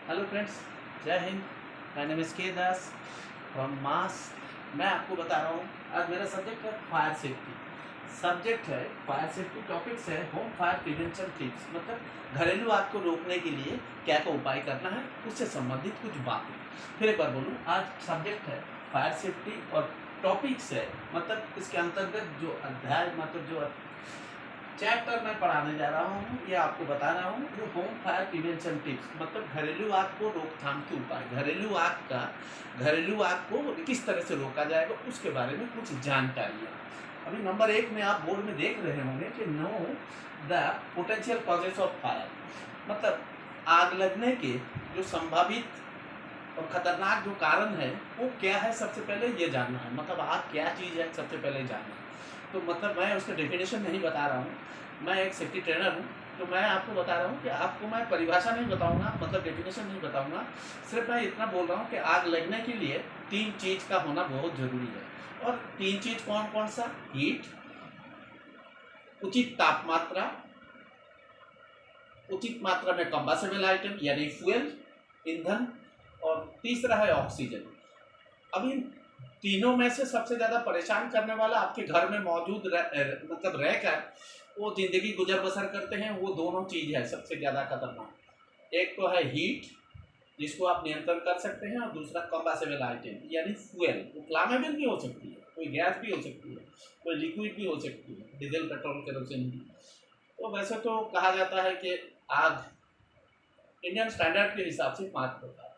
Hello friends, जय Hind. My name is के दास from मास। मैं आपको बता रहा हूँ, आज मेरा सब्जेक्ट है फायर सेफ्टी। सब्जेक्ट है फायर सेफ्टी, टॉपिक्स है होम फायर प्रिवेंशन टिप्स, मतलब घरेलू आग को रोकने के लिए क्या क्या उपाय करना है, उससे संबंधित कुछ बातें। फिर एक बार बोलूँ, आज सब्जेक्ट है फायर सेफ्टी और टॉपिक्स है, मतलब इसके अंतर्गत जो अध्याय, मतलब जो चैप्टर मैं पढ़ाने जा रहा हूँ, ये आपको बता रहा हूँ जो होम फायर प्रिवेंशन टिप्स, मतलब घरेलू आग को रोकथाम के उपाय, घरेलू आग को किस तरह से रोका जाएगा उसके बारे में कुछ जानकारियाँ। अभी नंबर 1 में आप बोर्ड में देख रहे होंगे कि know the potential causes of fire, मतलब आग लगने के जो संभावित और खतरनाक जो कारण है वो क्या है, सबसे पहले ये जानना है। मतलब आग क्या चीज़ है, सबसे पहले जानना है। तो मतलब मैं उसका डेफिनेशन नहीं बता रहा हूँ, मैं एक सेफ्टी ट्रेनर हूँ, तो मैं आपको बता रहा हूँ कि आपको मैं परिभाषा नहीं बताऊँगा, मतलब डेफिनेशन नहीं बताऊँगा। सिर्फ मैं इतना बोल रहा हूँ कि आग लगने के लिए 3 चीज़ का होना बहुत ज़रूरी है। और 3 चीज़ कौन कौन सा? हीट, उचित तापमात्रा, उचित मात्रा में कंबस्टेबल आइटम यानी फ्यूल, ईंधन, और तीसरा है ऑक्सीजन। अब इन तीनों में से सबसे ज़्यादा परेशान करने वाला आपके घर में मौजूद मतलब रहकर वो ज़िंदगी गुजर बसर करते हैं, वो दोनों चीज़ है सबसे ज़्यादा खतरनाक। एक तो है हीट, जिसको आप नियंत्रण कर सकते हैं, और दूसरा कंबस्टेबल आइटम यानी फ्यूल। वो फ्लामेबल भी हो सकती है, कोई गैस भी हो सकती है, कोई लिक्विड भी हो सकती है, डीजल, पेट्रोल, केरोसिन भी। तो वैसे तो कहा जाता है कि आग इंडियन स्टैंडर्ड के हिसाब से 5 प्रकार।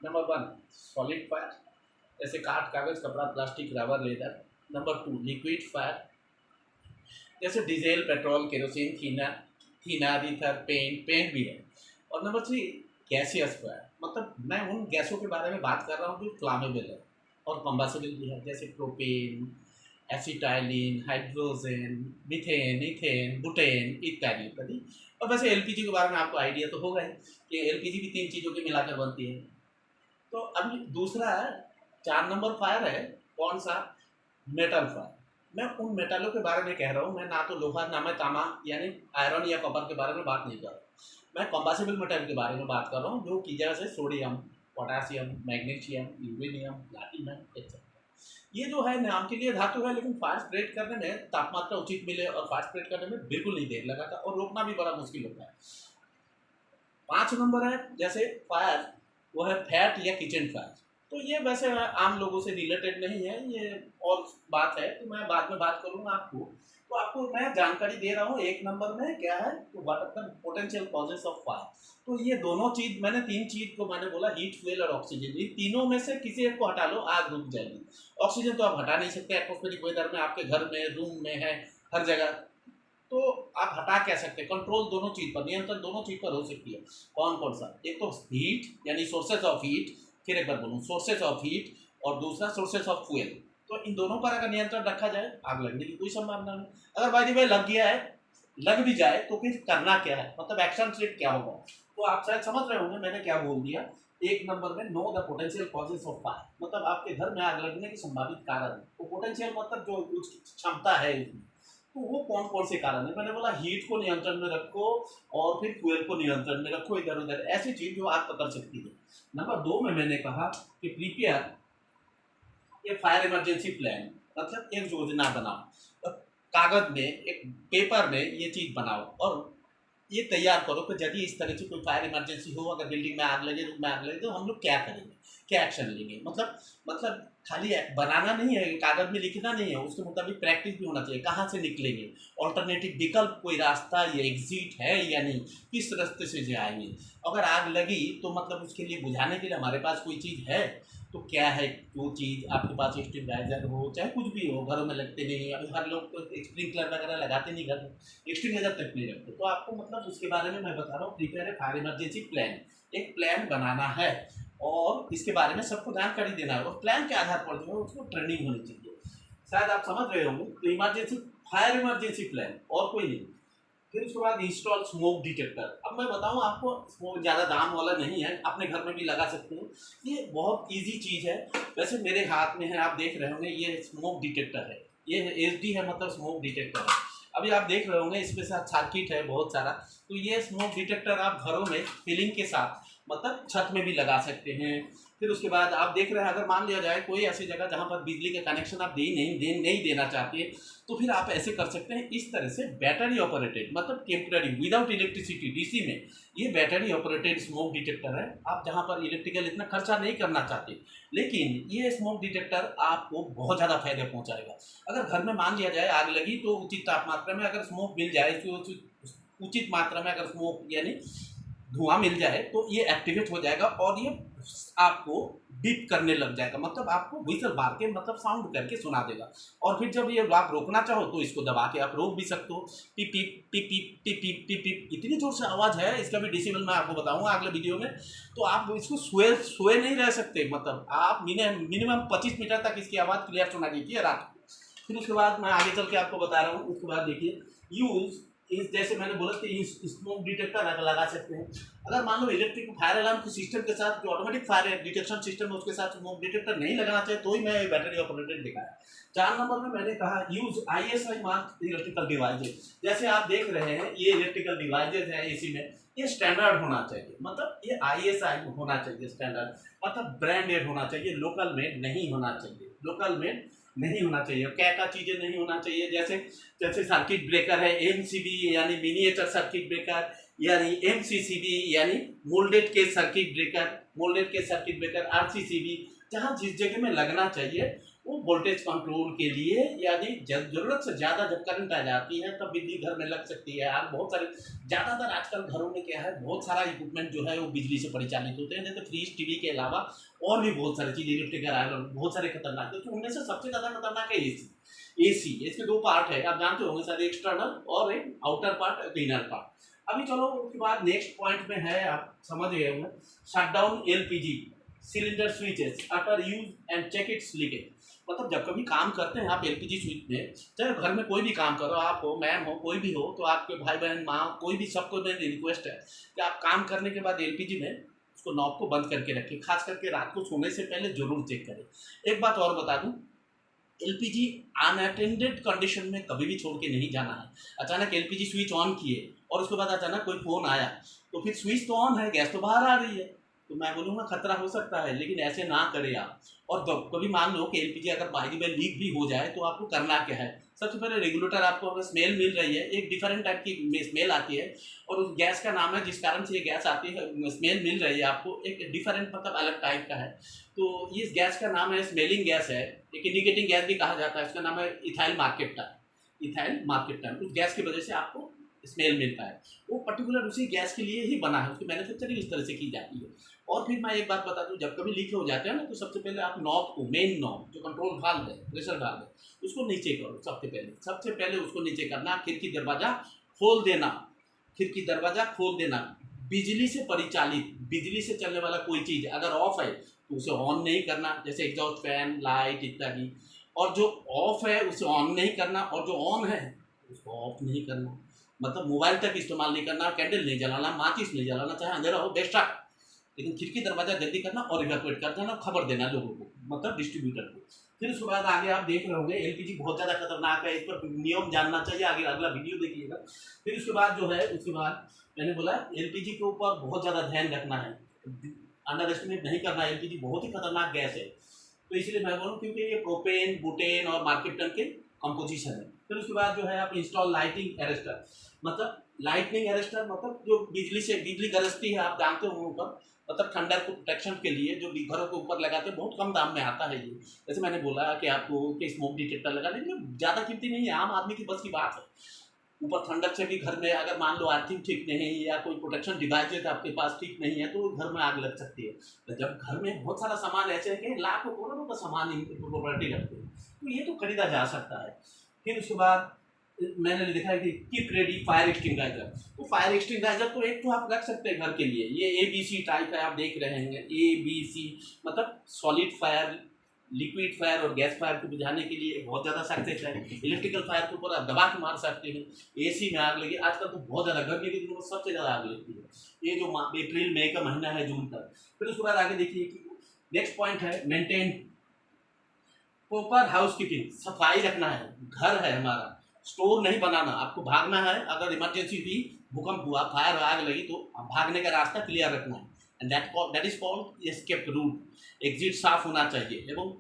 नंबर 1 सॉलिड फायर, जैसे काठ, कागज, कपड़ा, plastic, rubber, leather. Number 2 liquid fire, जैसे diesel, petrol, kerosene, thinner, ether, paint भी है। और नंबर 3 गैसियस फायर, मतलब मैं उन गैसों के बारे में बात कर रहा हूँ जो फ्लामेबल है और कंबस्टेबल भी है, जैसे propane, acetylene, hydrogen, methane, ethane, butane इत्यादि इत्यादि। और वैसे एलपीजी के बारे में आपको आइडिया तो होगा ही कि एलपीजी भी 3 चीज़ों की मिलाकर बनती है। तो अभी दूसरा 4 नंबर फायर है, कौन सा? Metal fire. मैं उन मेटलों के बारे में कह रहा हूँ, मैं ना तो लोहा ना मैं तांबा यानी आयरन या कॉपर के बारे में बात नहीं कर रहा हूँ। मैं कंबस्टेबल मेटल के बारे में बात कर रहा हूँ, जो कि जैसे sodium, potassium, magnesium, uranium, platinum etcetera. ये जो है नाम के लिए धातु है, लेकिन फायर स्प्रेड करने में तापमात्रा उचित मिले और फायर स्प्रेड करने में बिल्कुल नहीं देर लगाता, और रोकना भी बड़ा मुश्किल होता है। 5 नंबर है जैसे फायर, वो है फैट या किचन फायर। तो ये वैसे आम लोगों से रिलेटेड नहीं है, ये और बात है, तो मैं बाद में बात करूँगा आपको। तो आपको मैं जानकारी दे रहा हूँ, 1 नंबर में क्या है, तो what are the potential causes of fire. तो ये दोनों चीज़ मैंने 3 चीज़ को मैंने बोला, हीट, फ्यूल और ऑक्सीजन। ये तीनों में से किसी एक को हटा लो, आग रुक जाएगी। ऑक्सीजन तो आप हटा नहीं सकते, एटमॉस्फेरिक वेदर में आपके घर में, रूम में है, हर जगह। तो आप हटा क्या सकते हैं? कंट्रोल दोनों चीज़ पर, नियंत्रण दोनों चीज़ पर हो सकती है। कौन कौन सा? एक तो हीट यानी सोर्सेज ऑफ हीट, फिर एक बार बोलूँ, सोर्सेज ऑफ हीट, और दूसरा सोर्सेज ऑफ फ्यूल। तो इन दोनों पर अगर नियंत्रण रखा जाए, आग लगने की कोई संभावना नहीं। अगर बाय द वे लग गया है, लग भी जाए, तो फिर करना क्या है, मतलब एक्शन स्टेप क्या होगा? तो आप शायद समझ रहे होंगे मैंने क्या बोल दिया। 1 नंबर में know the potential causes of fire, मतलब आपके घर में आग लगने के संभावित कारण। तो पोटेंशियल मतलब जो उसकी क्षमता है इसमें, तो वो कौन कौन से कारण है? मैंने बोला हीट को नियंत्रण में रखो, और फिर फ्यूल को नियंत्रण में रखो, इधर उधर ऐसी चीज जो आग पकड़ सकती है। नंबर 2 में मैंने कहा कि प्रिपेयर ये फायर इमरजेंसी प्लान, मतलब एक योजना बनाओ, कागज में, एक पेपर में ये चीज बनाओ, और ये तैयार करो कि यदि इस तरह से कोई फायर इमरजेंसी हो, अगर बिल्डिंग में आग लगे, रूम में आग लगे, तो हम लोग क्या करेंगे, क्या एक्शन लेंगे। मतलब खाली बनाना नहीं है, कागज में लिखना नहीं है, उसके मुताबिक प्रैक्टिस भी होना चाहिए। कहाँ से निकलेंगे, ऑल्टरनेटिव विकल्प, कोई रास्ता या एग्जिट है या नहीं, किस रास्ते से जाएंगे। अगर आग लगी तो मतलब उसके लिए बुझाने के लिए हमारे पास कोई चीज़ है, तो क्या है वो चीज़? आपके पास स्टेबलाइजर हो, चाहे कुछ भी हो, घरों में लगते नहीं, अभी हर लोग तो स्प्रिंकलर वगैरह लगाते नहीं घर में, एक्सटिंग्विशर तक नहीं रखते। तो आपको मतलब उसके बारे में मैं बता रहा हूँ, प्रिपेयर है फायर इमरजेंसी प्लान। एक प्लान बनाना है, और इसके बारे में सबको जानकारी देना है, और प्लान के आधार पर जो है उसको ट्रेनिंग होनी चाहिए। शायद आप समझ रहे होंगे, तो इमरजेंसी, फायर इमरजेंसी प्लान और कोई नहीं। फिर उसके बाद इंस्टॉल स्मोक डिटेक्टर। अब मैं बताऊं आपको, स्मोक ज़्यादा दाम वाला नहीं है, अपने घर में भी लगा सकते हो, ये बहुत इजी चीज़ है। वैसे मेरे हाथ में है, आप देख रहे होंगे, ये स्मोक डिटेक्टर है, ये एचडी है, मतलब स्मोक डिटेक्टर है। अभी आप देख रहे होंगे इसके साथ सर्किट है बहुत सारा। तो ये स्मोक डिटेक्टर आप घरों में फिलिंग के साथ मतलब छत में भी लगा सकते हैं। फिर उसके बाद आप देख रहे हैं, अगर मान लिया जाए कोई ऐसी जगह जहाँ पर बिजली का कनेक्शन आप नहीं देना चाहते, तो फिर आप ऐसे कर सकते हैं इस तरह से, बैटरी ऑपरेटेड मतलब टेम्पररी विदाउट इलेक्ट्रिसिटी डीसी में ये बैटरी ऑपरेटेड स्मोक डिटेक्टर है। आप जहाँ पर इलेक्ट्रिकल इतना खर्चा नहीं करना चाहते, लेकिन ये स्मोक डिटेक्टर आपको बहुत ज़्यादा फायदे पहुँचाएगा। अगर घर में मान लिया जाए आग लगी, तो उचित तापमात्रा में अगर स्मोक मिल जाए, तो उचित मात्रा में अगर स्मोक यानी धुआं मिल जाए, तो ये एक्टिवेट हो जाएगा और ये आपको बीप करने लग जाएगा, मतलब आपको व्हिसल मार के मतलब साउंड करके सुना देगा। और फिर जब ये आप रोकना चाहो तो इसको दबा के आप रोक भी सकते हो। पिप पिप पिप पिप पिप पिप पिप पिप इतनी जोर से आवाज़ है, इसका भी डेसिबल मैं आपको बताऊंगा अगले वीडियो में। तो आप इसको सोए नहीं रह सकते, मतलब आप मिनिमम 25 मीटर तक इसकी आवाज़ क्लियर सुना देती है रात को। फिर उसके बाद मैं आगे चल के आपको बता रहा हूँ। उसके बाद देखिए यूज़ इस, जैसे मैंने बोला कि स्मोक डिटेक्टर लगा सकते हैं। अगर मान लो इलेक्ट्रिक फायर अलार्म के सिस्टम के साथ जो ऑटोमेटिक फायर डिटेक्शन सिस्टम है उसके साथ स्मोक डिटेक्टर नहीं लगाना चाहिए, तो ही मैं बैटरी ऑपरेटेड दिखाया। 4 नंबर में मैंने कहा use ISI mark electrical devices. जैसे आप देख रहे हैं ये इलेक्ट्रिकल डिवाइसेज है एसी में, ये स्टैंडर्ड होना चाहिए, मतलब ये ISI होना चाहिए स्टैंडर्ड, मतलब ब्रांडेड होना चाहिए, लोकल मेड नहीं होना चाहिए, लोकल मेड नहीं होना चाहिए। क्या क्या चीज़ें नहीं होना चाहिए, जैसे सर्किट ब्रेकर है MCB यानी मिनिएचर सर्किट ब्रेकर, यानी MCCB यानी मोल्डेड के सर्किट ब्रेकर, RCCB, जहाँ जिस जगह में लगना चाहिए वो वोल्टेज कंट्रोल के लिए, यानी जरूरत से ज़्यादा जब करंट आ जाती है तब बिजली घर में लग सकती है। आज बहुत सारे ज़्यादातर आजकल घरों में क्या है, बहुत सारा इक्विपमेंट जो है वो बिजली से परिचालित होते हैं, जैसे फ्रिज टीवी के अलावा और भी बहुत सारी चीज़ इलेक्ट्रिकल आयरन बहुत सारे खतरनाक है। तो उनमें से सबसे ज़्यादा खतरनाक है AC। इसके 2 पार्ट है, आप जानते होंगे शायद, एक्सटर्नल और एक आउटर पार्ट, एक इनर पार्ट। अभी चलो उसके बाद नेक्स्ट पॉइंट में है, आप समझ गए होंगे, shut down LPG cylinder switches after use and check its leakage. मतलब जब कभी काम करते हैं आप LPG स्विच में, चाहे घर में कोई भी काम करो, आप हो, मैम हो, कोई भी हो, तो आपके भाई बहन माँ कोई भी, सबको मेरी रिक्वेस्ट है कि आप काम करने के बाद LPG में उसको नॉब को बंद करके रखें, खास करके रात को सोने से पहले जरूर चेक करें। एक बात और बता दूं, LPG अनअटेंडेड कंडीशन में कभी भी छोड़ के नहीं जाना है। अचानक LPG स्विच ऑन किए और उसके बाद अचानक कोई फ़ोन आया, तो फिर स्विच तो ऑन है, गैस तो बाहर आ रही है, तो मैं बोलूँगा खतरा हो सकता है, लेकिन ऐसे ना करें आप। और कभी मान लो कि LPG अगर बाई द वे लीक भी हो जाए, तो आपको करना क्या है, सबसे पहले रेगुलेटर आपको अगर स्मेल मिल रही है, एक डिफरेंट टाइप की स्मेल आती है, और उस गैस का नाम है जिस कारण से ये गैस आती है, स्मेल मिल रही है आपको, एक डिफरेंट मतलब अलग टाइप का है, तो इस गैस का नाम है स्मेलिंग गैस है, एक इंडिकेटिंग गैस भी कहा जाता है, इसका नाम है इथाइल मार्केट। उस गैस की वजह से आपको स्मेल मिलता है, वो पर्टिकुलर उसी गैस के लिए ही बना है, उसकी मैन्युफैक्चरिंग इस तरह से की जाती है। और फिर मैं एक बात बता दूं, जब कभी लीक हो जाते हैं ना, तो सबसे पहले आप नॉब को, मेन नॉब जो कंट्रोल वाल्व है, प्रेशर वाल्व है, उसको नीचे करो। सबसे पहले उसको नीचे करना, खिड़की दरवाज़ा खोल देना। बिजली से परिचालित, बिजली से चलने वाला कोई चीज़ अगर ऑफ है तो उसे ऑन नहीं करना, जैसे एग्जॉस्ट फैन, लाइट इत्यादि, और जो ऑफ है उसे ऑन नहीं करना, और जो ऑन है उसको ऑफ नहीं करना। मतलब मोबाइल तक इस्तेमाल नहीं करना, कैंडल नहीं जलाना, माचिस नहीं जलाना, चाहे अंधेरा हो बेशक, लेकिन खिड़की दरवाजा जल्दी करना और इवैक्यूएट कर देना, खबर देना लोगों को, मतलब डिस्ट्रीब्यूटर को। फिर उसके बाद आगे आप देख रहे होंगे LPG बहुत ज़्यादा खतरनाक है, इस पर नियम जानना चाहिए, आगे अगला वीडियो देखिएगा। फिर उसके बाद जो है, उसके बाद मैंने बोला LPG के ऊपर बहुत ज़्यादा ध्यान रखना है, अंडर एस्टिमेट नहीं करना। LPG बहुत ही खतरनाक गैस है, तो इसलिए मैं बोलूँ, क्योंकि ये प्रोपेन, बुटेन और मार्केटन के कंपोजिशन है। फिर उसके बाद जो है आप इंस्टॉल लाइटिंग अरेस्टर, मतलब लाइटनिंग अरेस्टर मतलब जो बिजली गरजती है, आप जानते हो ऊपर, मतलब थंडर को प्रोटेक्शन के लिए जो घरों के ऊपर लगाते हैं, बहुत कम दाम में आता है ये। जैसे मैंने बोला कि आपको कि स्मोक डिटेक्टर लगा, लेकिन ज़्यादा कीमती नहीं है, आम आदमी की बस की बात है। ऊपर थंडर से भी घर में अगर मान लो अर्थिंग ठीक नहीं है या कोई प्रोटेक्शन डिवाइस आपके पास ठीक नहीं है, तो घर में आग लग सकती है। तो जब घर में बहुत सारा सामान ऐसे है कि लाखों करोड़ों का सामान प्रॉपर्टी रखते हैं, तो ये तो खरीदा जा सकता है। फिर उसके बाद मैंने लिखा है कि कीप रेडी फायर एक्सटिंगाइजर। तो फायर एक्सटिंगाइजर तो एक तो आप रख सकते हैं घर के लिए, ये ABC टाइप है, आप देख रहे हैं ABC, मतलब सॉलिड फायर, लिक्विड फायर और गैस फायर को बुझाने के लिए बहुत ज़्यादा सक्सेस है। इलेक्ट्रिकल फायर के ऊपर आप दबा के मार सकते हैं। AC में आग लगी, आजकल तो बहुत ज़्यादा गर्मी के दिनों में सबसे ज़्यादा आग लगती है, ये जो अप्रैल मई का महीना है, जून तक। फिर उसके बाद आगे देखिए कि नेक्स्ट पॉइंट है मेंटेन प्रॉपर हाउस कीपिंग, सफाई रखना है, घर है हमारा, स्टोर नहीं बनाना, आपको भागना है। अगर इमरजेंसी हुई, भूकंप हुआ, फायर आग लगी, तो भागने का रास्ता क्लियर रखना है, and that is called escape route. Exit साफ होना चाहिए एवं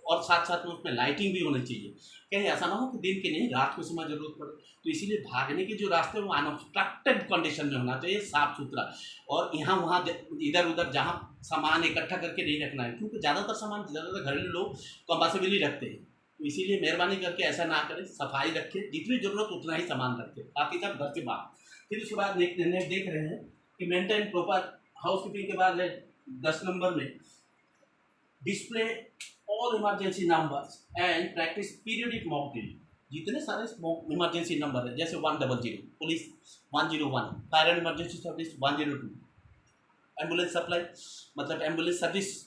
और साथ साथ में उसमें लाइटिंग भी होनी चाहिए, कहीं ऐसा ना हो कि दिन के नहीं रात के समय जरूरत पड़े। तो इसीलिए भागने के जो रास्ते हैं वो अनऑब्स्ट्रक्टेड कंडीशन में होना चाहिए, साफ सुथरा, और यहाँ वहाँ इधर उधर जहाँ सामान इकट्ठा करके नहीं रखना है, क्योंकि ज़्यादातर सामान ज़्यादातर घरेलू लोग कंपासिबली रखते हैं। तो इसीलिए मेहरबानी करके ऐसा ना करें, सफाई रखें, जितनी ज़रूरत उतना ही सामान रखें, बाकी सब घर से बाहर। फिर उसके बाद देख रहे हैं कि मेंटेन प्रॉपर हाउस कीपिंग के बाद है 10 नंबर में display all emergency numbers and practice periodic mock drill. जितने सारे इमरजेंसी नंबर है जैसे 100 police 101, fire and emergency service 102, ambulance supply मतलब एम्बुलेंस सर्विस।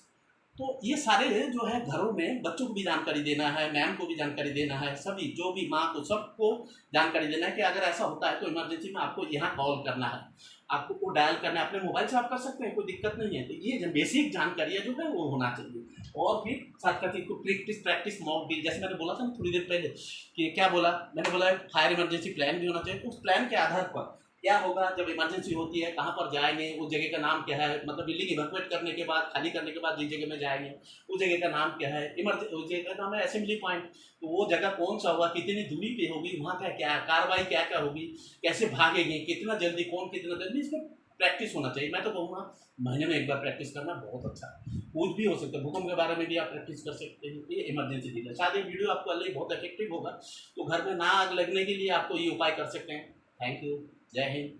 तो ये सारे जो है घरों में बच्चों को भी जानकारी देना है, मैम को भी जानकारी देना है, सभी जो भी माँ को सबको जानकारी देना है कि अगर ऐसा होता है तो इमरजेंसी में आपको यहाँ कॉल करना है, आपको वो डायल करना है, अपने मोबाइल से आप कर सकते हैं, कोई दिक्कत नहीं है। तो ये जो बेसिक जानकारी जो है वो होना चाहिए। और फिर साथ साथ इसको प्रैक्टिस मॉक ड्रिल, जैसे मैंने बोला था ना थोड़ी देर पहले कि क्या बोला मैंने, बोला फायर इमरजेंसी प्लान भी होना चाहिए। तो उस प्लान के आधार पर क्या होगा जब इमरजेंसी होती है, कहाँ पर जाएंगे, उस जगह का नाम क्या है, मतलब बिल्डिंग इवैक्यूएट करने के बाद खाली करने के बाद जिस जगह में जाएंगे उस जगह का नाम क्या है, उस जगह का नाम है असेंबली पॉइंट। तो वो जगह कौन सा होगा, कितनी दूरी पे होगी, वहाँ का क्या कार्रवाई क्या क्या होगी, कैसे भागेंगे, कितना जल्दी, कौन कितना जल्दी, इसमें प्रैक्टिस होना चाहिए। मैं तो कहूँगा महीने में एक बार प्रैक्टिस करना बहुत अच्छा है। कुछ भी हो सकता है, भूकंप के बारे में भी आप प्रैक्टिस कर सकते हैं। ये इमरजेंसी ड्रिल है। शायद ये वीडियो आपको अलग बहुत इफेक्टिव होगा, तो घर में ना आग लगने के लिए आपको ये उपाय कर सकते हैं। थैंक यू, जय हिंद।